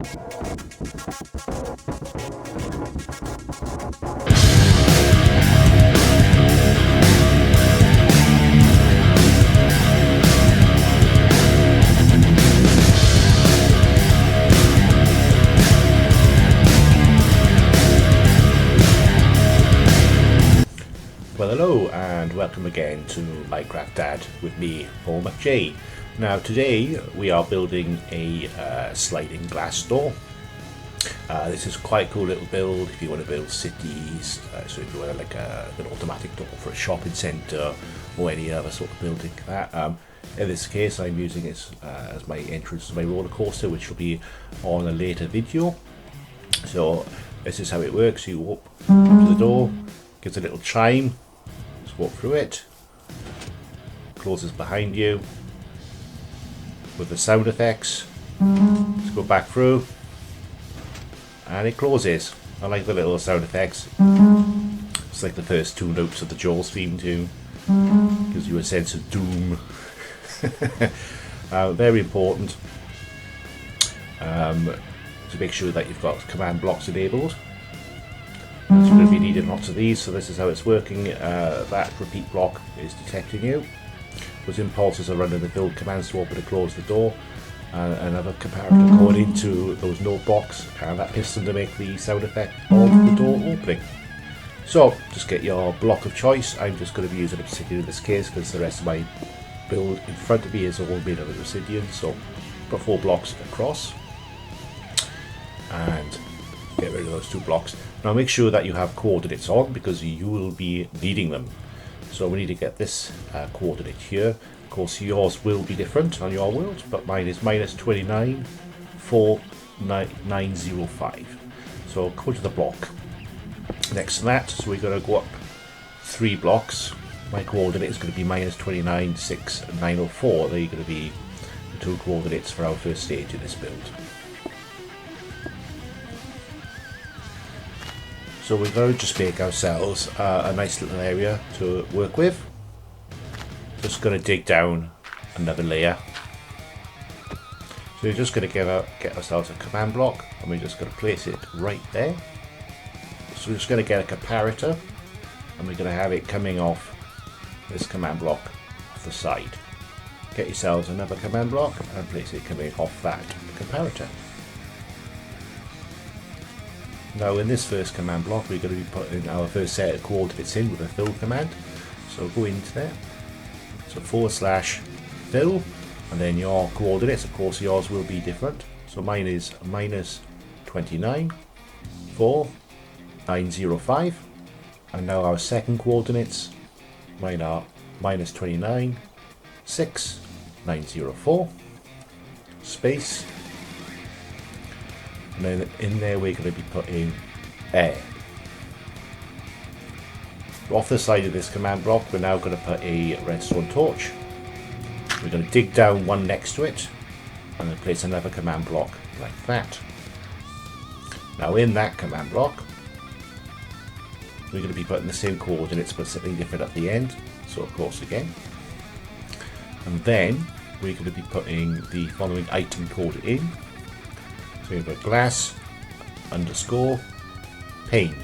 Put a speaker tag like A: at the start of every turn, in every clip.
A: Well, hello and welcome again to Minecraft Dad with me, Paul McJ. Now today we are building a sliding glass door. This is quite a cool little build if you want to build cities, so if you want like an automatic door for a shopping centre or any other sort of building like that. In this case I'm using it as my entrance to my roller coaster, which will be on a later video. So this is how it works. You walk to the door, gives a little chime. Walk through it, closes behind you with the sound effects. Let's go back through and it closes. I like the little sound effects. It's like the first two notes of the Jaws theme tune. Gives you a sense of doom. Very important to make sure that you've got command blocks enabled. So you're going to be needing lots of these, so this is how it's working. That repeat block is detecting you. Those impulses are running the build commands to open and close the door. Another comparator going into those note blocks, and that piston to make the sound effect of the door opening. So just get your block of choice. I'm just going to be using obsidian in this case because the rest of my build in front of me is all made out of obsidian. So got 4 blocks across, and get rid of those 2 blocks. Now make sure that you have coordinates on because you will be needing them. So we need to get this coordinate here. Of course yours will be different on your world, but mine is -29, 4, 905. So go to the block next to that. So we're going to go up 3 blocks. My coordinate is going to be -29, 6, and 904. They're going to be the 2 coordinates for our first stage in this build. So we're going to just make ourselves a nice little area to work with. Just going to dig down another layer. So we're just going to get ourselves a command block, and we're just going to place it right there. So we're just going to get a comparator, and we're going to have it coming off this command block off the side. Get yourselves another command block and place it coming off that comparator. Now in this first command block we're going to be putting our first set of coordinates in with a fill command. So go into there, so /fill, and then your coordinates, of course yours will be different. So mine is -29, 4, 905, and now our second coordinates, mine are -29, 6, 904, space. And then in there we're going to be putting air. Off the side of this command block we're now going to put a redstone torch. We're going to dig down one next to it and then place another command block like that. Now in that command block we're going to be putting the same coordinates but something different at the end. So of course again. And then we're going to be putting the following item code in. So we've got glass _ pane.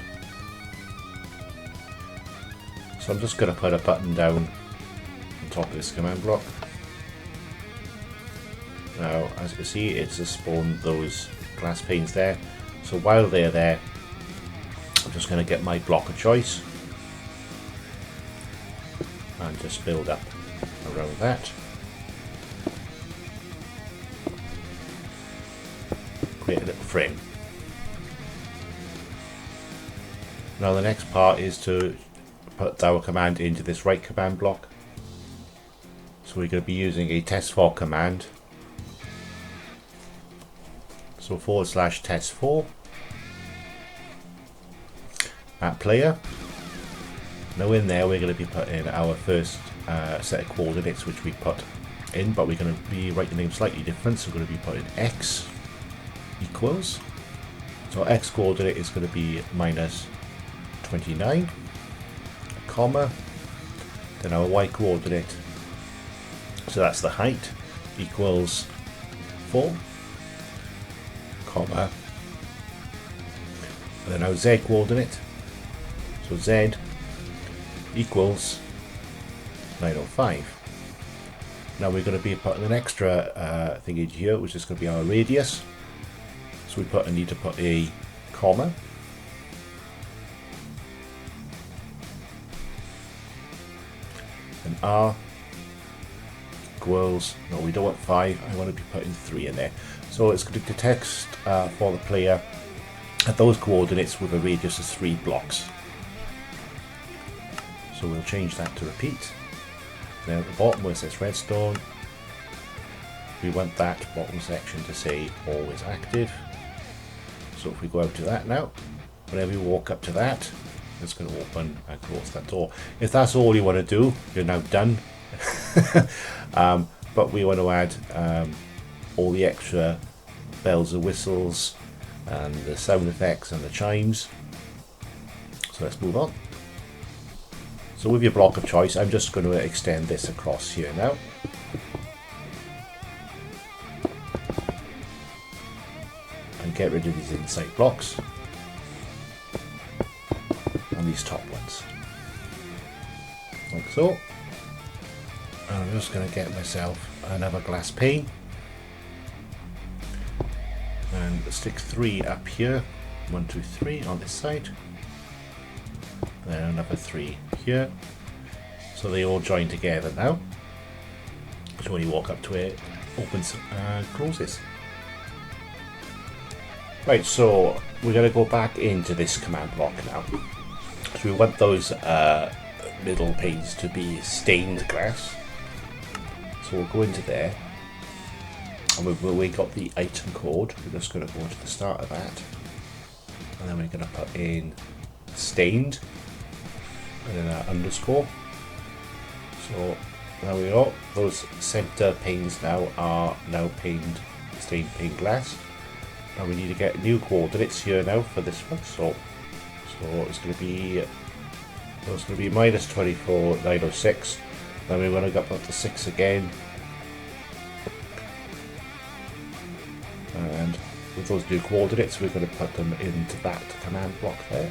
A: So I'm just going to put a button down on top of this command block. Now as you can see it's just spawned those glass panes there. So while they're there I'm just going to get my block of choice and just build up around that. Create a little frame. Now the next part is to put our command into this right command block. So we're going to be using a test4 command. So /test4 at player. Now in there we're going to be putting our first set of coordinates which we put in, but we're going to be writing them slightly different. So we're going to be putting x equals, so x coordinate is going to be -29, comma, then our y coordinate, so that's the height, equals 4, comma, and then our Z coordinate. So Z equals 905. Now we're going to be putting an extra thing in here, which is going to be our radius. So we need to put a comma. And R equals, no, we don't want 5, I want to be putting 3 in there. So it's going to detect for the player at those coordinates with a radius of 3 blocks. So we'll change that to repeat. Then at the bottom where it says redstone, we want that bottom section to say always active. So if we go out to that now, whenever you walk up to that, it's going to open and close that door. If that's all you want to do, you're now done. But we want to add all the extra bells and whistles and the sound effects and the chimes. So let's move on. So with your block of choice, I'm just going to extend this across here now. And get rid of these inside blocks. And these top ones. Like so. And I'm just going to get myself another glass pane. And stick 3 up here. 1, 2, 3 on this side. Then another 3 here. So they all join together now. So when you walk up to it, opens and closes. Right, so we're going to go back into this command block now. So we want those middle panes to be stained glass. So we'll go into there. And we got the item code. We're just going to go to the start of that. And then we're going to put in stained. And then our underscore. So there we go. Those center panes now are stained pane glass. Now we need to get new coordinates here now for this one. So it's going to be minus 24, 906. Then we're going to go up to 6 again. And with those new coordinates, we're going to put them into that command block there.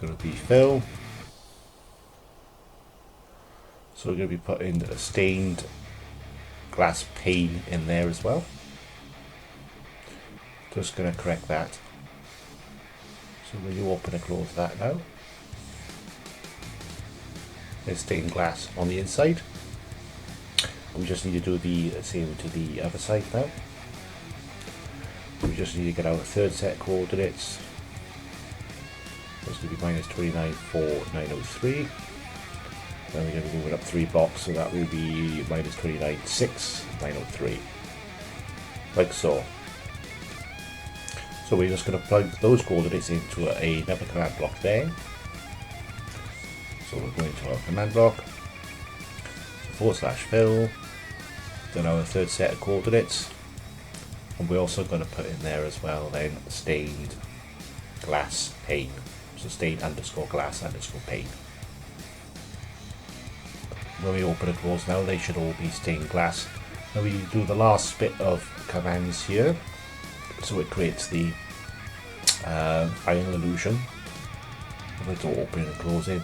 A: Going to be fill. So we're going to be putting a stained glass pane in there as well. Just going to correct that. So when you open and close that now, there's stained glass on the inside. We just need to do the same to the other side now. We just need to get our third set coordinates. It's going to be minus 29, 4, 903. Then we're going to move it up 3 blocks, so that will be minus 29, 6, 903. Like so. So we're just going to plug those coordinates into another command block there. So we're going to our command block, /fill, then our third set of coordinates. And we're also going to put in there as well then stained glass pane. So stained underscore glass underscore pane. When we open and close now, they should all be stained glass. Now we do the last bit of commands here. So it creates the final illusion of the door opening and closing.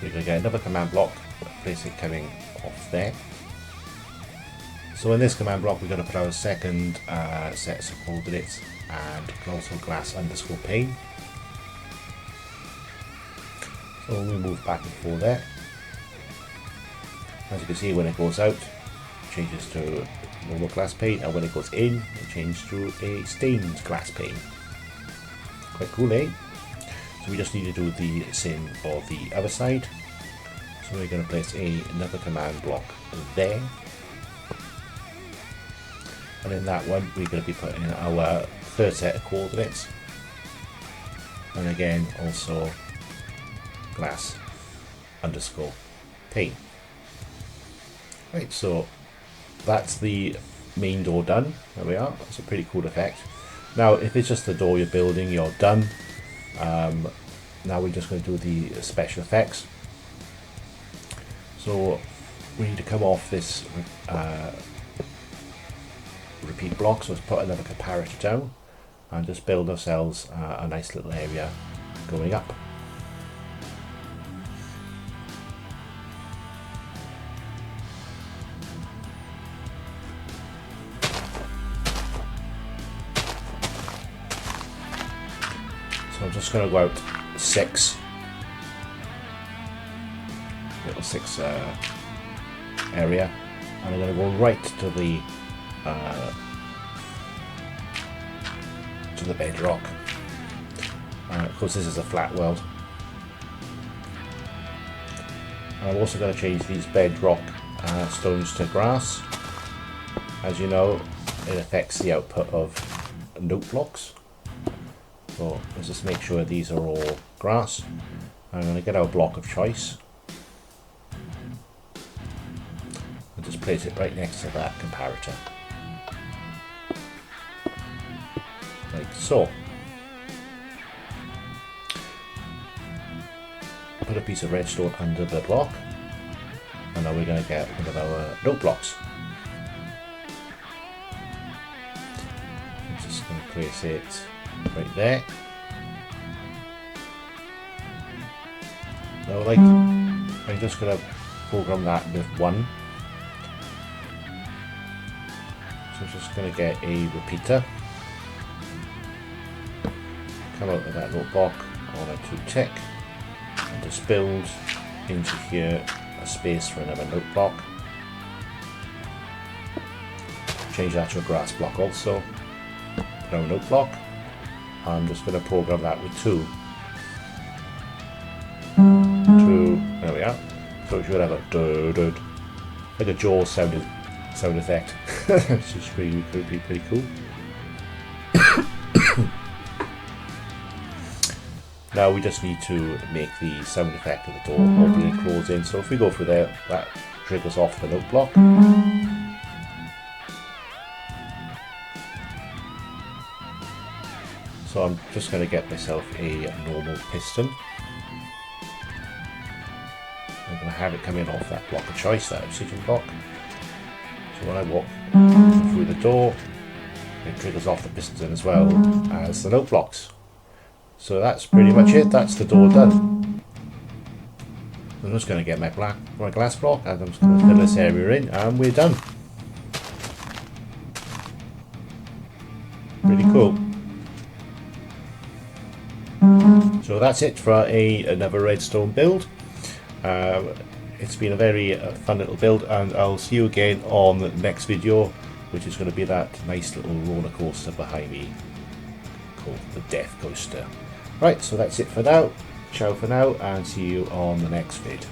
A: We're going to get another command block, place it coming off there. So in this command block, we're going to put our second set of coordinates and also glass underscore pane. So we move back and forth there. As you can see, when it goes out, it changes to normal glass pane, and when it goes in, it changes to a stained glass pane. Quite cool, eh? So we just need to do the same for the other side. So we're going to place another command block there. And in that one, we're going to be putting in our third set of coordinates. And again, also glass underscore pane. Right, so that's the main door done. There we are. That's a pretty cool effect. Now, if it's just the door you're building, you're done. Now we're just going to do the special effects. So we need to come off this repeat block, so let's put another comparator down and just build ourselves a nice little area going up. So I'm just going to go out 6 area, and I'm going to go right to the bedrock. Of course, this is a flat world. And I'm also going to change these bedrock stones to grass. As you know, it affects the output of note blocks. So let's just make sure these are all grass. I'm going to get our block of choice and just place it right next to that comparator, like so. Put a piece of redstone under the block, and now we're going to get one of our note blocks. I'm just going to place it right there. Now, like, I'm just going to program that with 1. So I'm just going to get a repeater, come out of that note block on a 2 tick, and just build into here a space for another note block. Change that to a grass block also. Put our note block. I'm just going to program that with 2. There we are. So we should have a like a Jaws sound effect. It's just could be pretty cool. Now we just need to make the sound effect of the door opening and closing. So if we go through there, that triggers off the note block. So I'm just going to get myself a normal piston. I'm going to have it coming off that block of choice, that obsidian block. So when I walk through the door, it triggers off the piston as well as the note blocks. So that's pretty much it. That's the door done. I'm just going to get my glass block, and I'm just going to fill this area in, and we're done. Pretty cool. So that's it for another redstone build. It's been a very fun little build, and I'll see you again on the next video, which is going to be that nice little roller coaster behind me called the Death Coaster. Right, so that's it for now. Ciao for now, and see you on the next vid.